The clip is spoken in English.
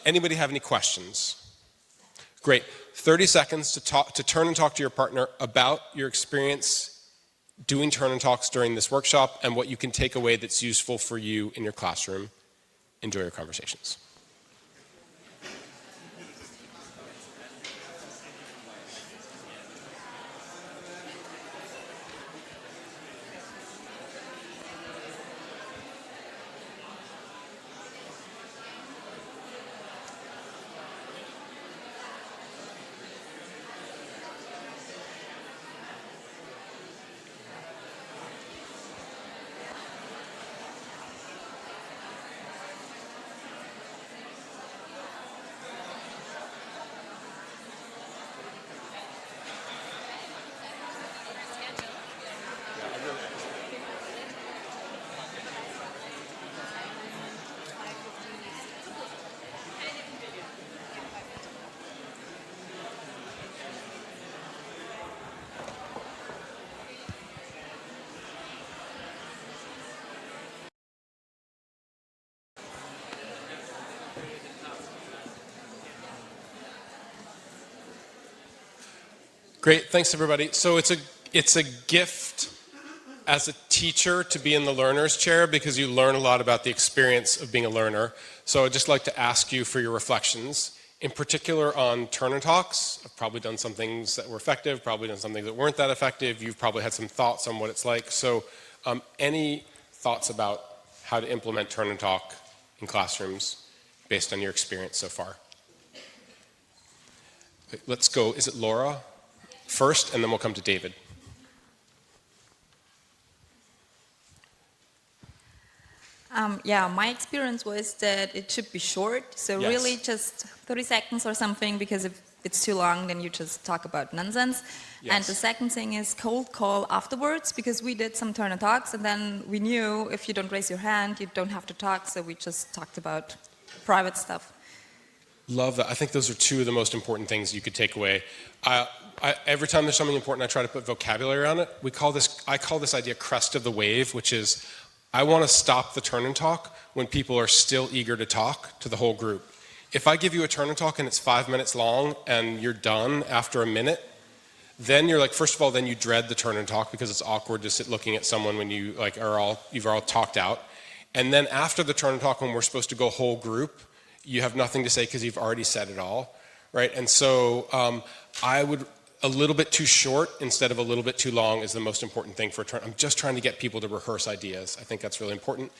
Anybody have any questions? Great. 30 seconds to turn and talk to your partner about your experience doing turn and talks during this workshop and what you can take away that's useful for you in your classroom. Enjoy your conversations. Great, thanks everybody. So it's a gift as a teacher to be in the learner's chair because you learn a lot about the experience of being a learner. So I'd just like to ask you for your reflections, in particular on turn and talks. I've probably done some things that were effective, probably done some things that weren't that effective. You've probably had some thoughts on what it's like. So any thoughts about how to implement turn and talk in classrooms based on your experience so far? Let's go, is it Laura first, and then we'll come to David. My experience was that it should be short, so Yes. really just 30 seconds or something, because if it's too long, then you just talk about nonsense. Yes. And the second thing is cold call afterwards, because we did some turn and talks, and then we knew if you don't raise your hand, you don't have to talk, so we just talked about private stuff. Love that. I think those are two of the most important things you could take away. Every time there's something important, I try to put vocabulary on it. I call this idea crest of the wave, which is I want to stop the turn and talk when people are still eager to talk to the whole group. If I give you a turn and talk and it's 5 minutes long and you're done after a minute, then you're like, first of all, then you dread the turn and talk because it's awkward to sit looking at someone when you you've all talked out. And then after the turn and talk, when we're supposed to go whole group, you have nothing to say because you've already said it all, right? And so I would, a little bit too short instead of a little bit too long is the most important thing for a turn. I'm just trying to get people to rehearse ideas. I think that's really important.